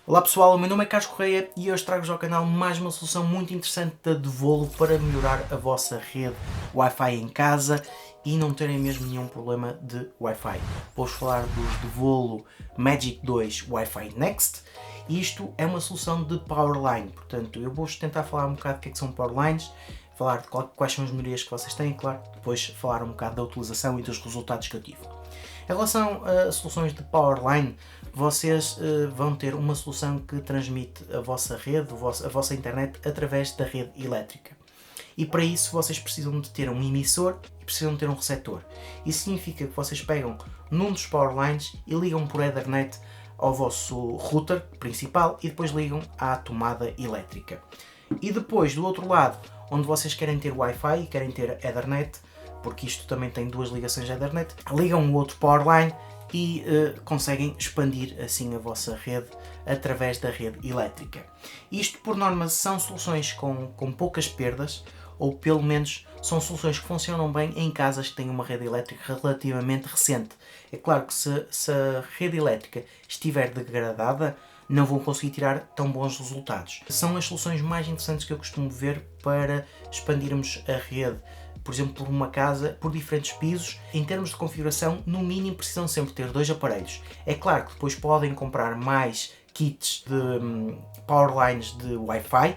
Olá pessoal, o meu nome é Carlos Correia e hoje trago-vos ao canal mais uma solução muito interessante da Devolo para melhorar a vossa rede Wi-Fi em casa e não terem mesmo nenhum problema de Wi-Fi. Vou-vos falar dos Devolo Magic 2 Wi-Fi Next e isto é uma solução de Powerline, portanto eu vou-vos tentar falar um bocado do que é que são Powerlines, falar de quais são as melhorias que vocês têm, claro, depois falar um bocado da utilização e dos resultados que eu tive. Em relação a soluções de Powerline, vocês vão ter uma solução que transmite a vossa rede, a vossa internet, através da rede elétrica. E para isso vocês precisam de ter um emissor e precisam de ter um receptor. Isso significa que vocês pegam num dos Powerlines e ligam por Ethernet ao vosso router principal e depois ligam à tomada elétrica. E depois, do outro lado, onde vocês querem ter Wi-Fi e querem ter Ethernet, porque isto também tem duas ligações de Ethernet, ligam o outro Powerline e conseguem expandir assim a vossa rede através da rede elétrica. Isto, por norma, são soluções com poucas perdas, ou pelo menos são soluções que funcionam bem em casas que têm uma rede elétrica relativamente recente. É claro que se a rede elétrica estiver degradada, não vão conseguir tirar tão bons resultados. São as soluções mais interessantes que eu costumo ver para expandirmos a rede, por exemplo, por uma casa, por diferentes pisos. Em termos de configuração, no mínimo precisam sempre ter dois aparelhos. É claro que depois podem comprar mais kits de Powerlines de Wi-Fi,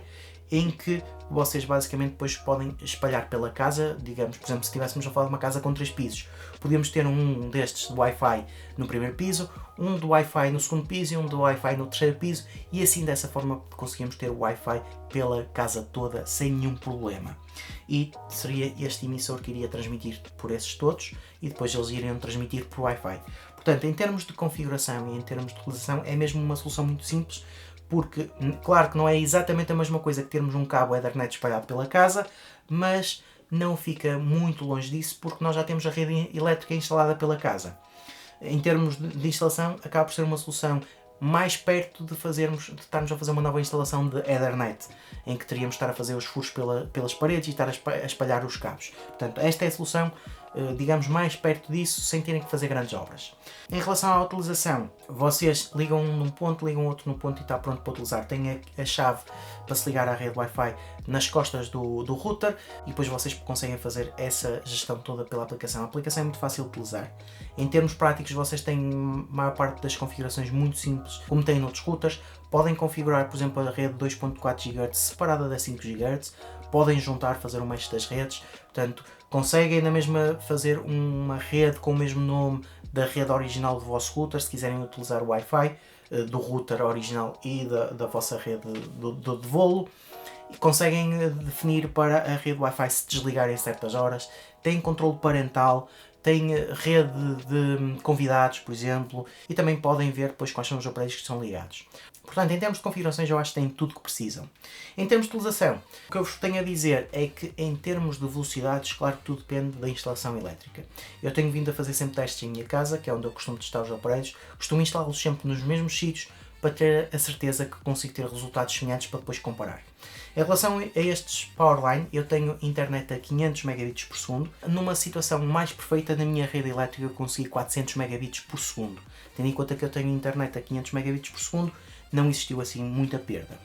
em que vocês basicamente depois podem espalhar pela casa. Digamos, por exemplo, se estivéssemos a falar de uma casa com 3 pisos, podíamos ter um destes de Wi-Fi no primeiro piso, um de Wi-Fi no segundo piso e um de Wi-Fi no terceiro piso, e assim dessa forma conseguimos ter Wi-Fi pela casa toda sem nenhum problema. E seria este emissor que iria transmitir por esses todos e depois eles iriam transmitir por Wi-Fi. Portanto, em termos de configuração e em termos de utilização, é mesmo uma solução muito simples, porque claro que não é exatamente a mesma coisa que termos um cabo Ethernet espalhado pela casa, mas não fica muito longe disso porque nós já temos a rede elétrica instalada pela casa. Em termos de instalação, acaba por ser uma solução mais perto de estarmos a fazer uma nova instalação de Ethernet, em que teríamos de estar a fazer os furos pelas paredes e estar a espalhar os cabos. Portanto, esta é a solução, digamos, mais perto disso, sem terem que fazer grandes obras. Em relação à utilização, vocês ligam um num ponto, ligam outro num ponto e está pronto para utilizar. Tem a chave para se ligar à rede Wi-Fi nas costas do router e depois vocês conseguem fazer essa gestão toda pela aplicação. A aplicação é muito fácil de utilizar. Em termos práticos, vocês têm a maior parte das configurações muito simples, como têm noutros routers. Podem configurar, por exemplo, a rede 2.4 GHz separada da 5 GHz, podem juntar, fazer um mesh das redes, portanto, conseguem na mesma fazer uma rede com o mesmo nome da rede original do vosso router, se quiserem utilizar o Wi-Fi do router original e da vossa rede de Devolo. Conseguem definir para a rede Wi-Fi se desligar em certas horas, têm controle parental, tem rede de convidados, por exemplo, e também podem ver depois quais são os aparelhos que estão ligados. Portanto, em termos de configurações, eu acho que têm tudo o que precisam. Em termos de utilização, o que eu vos tenho a dizer é que, em termos de velocidades, claro que tudo depende da instalação elétrica. Eu tenho vindo a fazer sempre testes em minha casa, que é onde eu costumo testar os aparelhos, costumo instalá-los sempre nos mesmos sítios, para ter a certeza que consigo ter resultados semelhantes para depois comparar. Em relação a estes Powerline, eu tenho internet a 500 megabits por segundo. Numa situação mais perfeita, na minha rede elétrica eu consegui 400 megabits por segundo. Tendo em conta que eu tenho internet a 500 megabits por segundo, não existiu assim muita perda.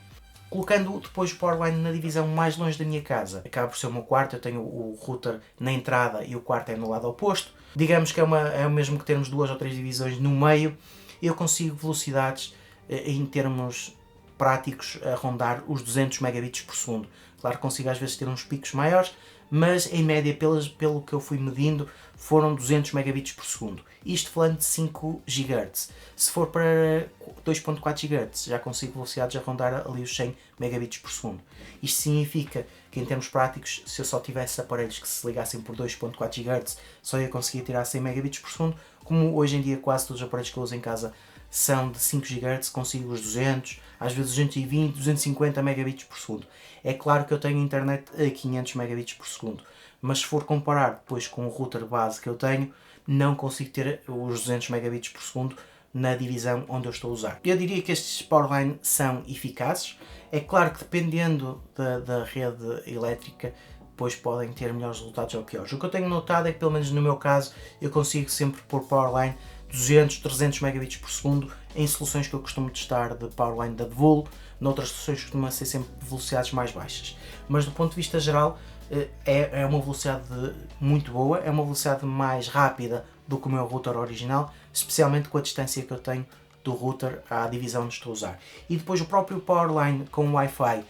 Colocando depois o Powerline na divisão mais longe da minha casa, acaba por ser o meu quarto, eu tenho o router na entrada e o quarto é no lado oposto. Digamos que é o mesmo que termos 2 ou 3 divisões no meio, eu consigo velocidades em termos práticos a rondar os 200 megabits por segundo. Claro que consigo às vezes ter uns picos maiores, mas em média, pelo que eu fui medindo, foram 200 megabits por segundo. Isto falando de 5 GHz. Se for para 2.4 GHz, já consigo velocidades a rondar ali os 100 megabits por segundo. Isto significa que, em termos práticos, se eu só tivesse aparelhos que se ligassem por 2.4 GHz, só ia conseguir tirar 100 megabits por segundo. Como hoje em dia quase todos os aparelhos que eu uso em casa são de 5 GHz, consigo os 200, às vezes 220, 250 megabits por segundo. É claro que eu tenho internet a 500 megabits por segundo, mas se for comparar depois com o router base que eu tenho, não consigo ter os 200 megabits por segundo na divisão onde eu estou a usar. Eu diria que estes Powerline são eficazes. É claro que dependendo da rede elétrica, depois podem ter melhores resultados ou piores. O que eu tenho notado é que, pelo menos no meu caso, eu consigo sempre pôr Powerline 200, 300 megabits por segundo em soluções que eu costumo testar de Powerline da Devolo, noutras soluções costumam ser sempre velocidades mais baixas. Mas do ponto de vista geral é uma velocidade muito boa, é uma velocidade mais rápida do que o meu router original, especialmente com a distância que eu tenho do router à divisão onde estou a usar. E depois o próprio Powerline com o Wi-Fi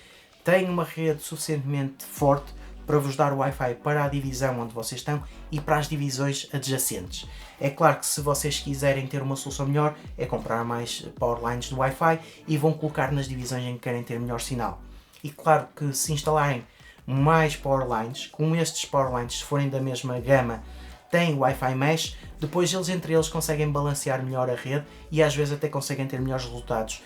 tem uma rede suficientemente forte para vos dar o Wi-Fi para a divisão onde vocês estão e para as divisões adjacentes. É claro que se vocês quiserem ter uma solução melhor, é comprar mais Powerlines do Wi-Fi e vão colocar nas divisões em que querem ter melhor sinal. E claro que se instalarem mais Powerlines, como estes Powerlines, se forem da mesma gama, têm Wi-Fi Mesh, depois eles entre eles conseguem balancear melhor a rede e às vezes até conseguem ter melhores resultados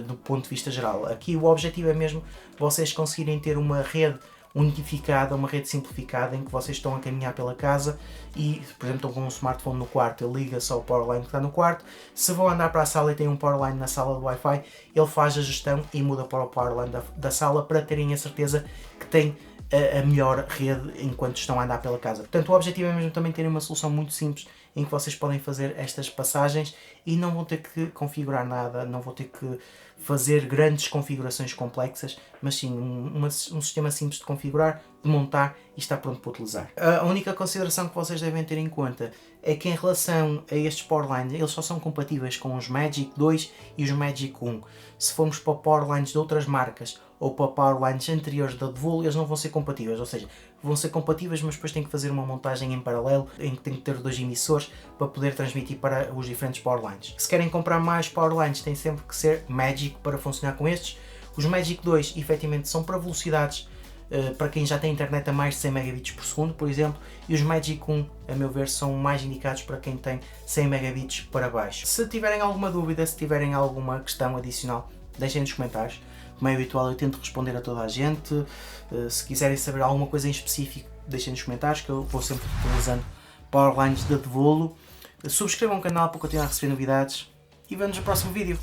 do ponto de vista geral. Aqui o objetivo é mesmo vocês conseguirem ter uma rede unificada, uma rede simplificada em que vocês estão a caminhar pela casa e, por exemplo, estão com um smartphone no quarto, ele liga só o Powerline que está no quarto. Se vão andar para a sala e têm um Powerline na sala do Wi-Fi, ele faz a gestão e muda para o Powerline da sala para terem a certeza que têm a melhor rede enquanto estão a andar pela casa. Portanto, o objetivo é mesmo também terem uma solução muito simples em que vocês podem fazer estas passagens e não vão ter que configurar nada, não vão ter que fazer grandes configurações complexas, mas sim um sistema simples de configurar, de montar e está pronto para utilizar. A única consideração que vocês devem ter em conta é que em relação a estes Powerlines, eles só são compatíveis com os Magic 2 e os Magic 1. Se formos para Powerlines de outras marcas ou para Powerlines anteriores da Devolo, eles não vão ser compatíveis, ou seja, vão ser compatíveis, mas depois tem que fazer uma montagem em paralelo, em que tem que ter 2 emissores para poder transmitir para os diferentes Powerlines. Se querem comprar mais Powerlines, tem sempre que ser Magic para funcionar com estes. Os Magic 2, efetivamente, são para velocidades para quem já tem internet a mais de 100 megabits por segundo, por exemplo, e os Magic 1, a meu ver, são mais indicados para quem tem 100 megabits para baixo. Se tiverem alguma dúvida, se tiverem alguma questão adicional, deixem nos comentários. Como é habitual, eu tento responder a toda a gente. Se quiserem saber alguma coisa em específico, deixem nos comentários, que eu vou sempre utilizando Powerlines da Devolo. Subscrevam o canal para continuar a receber novidades e vemos no próximo vídeo.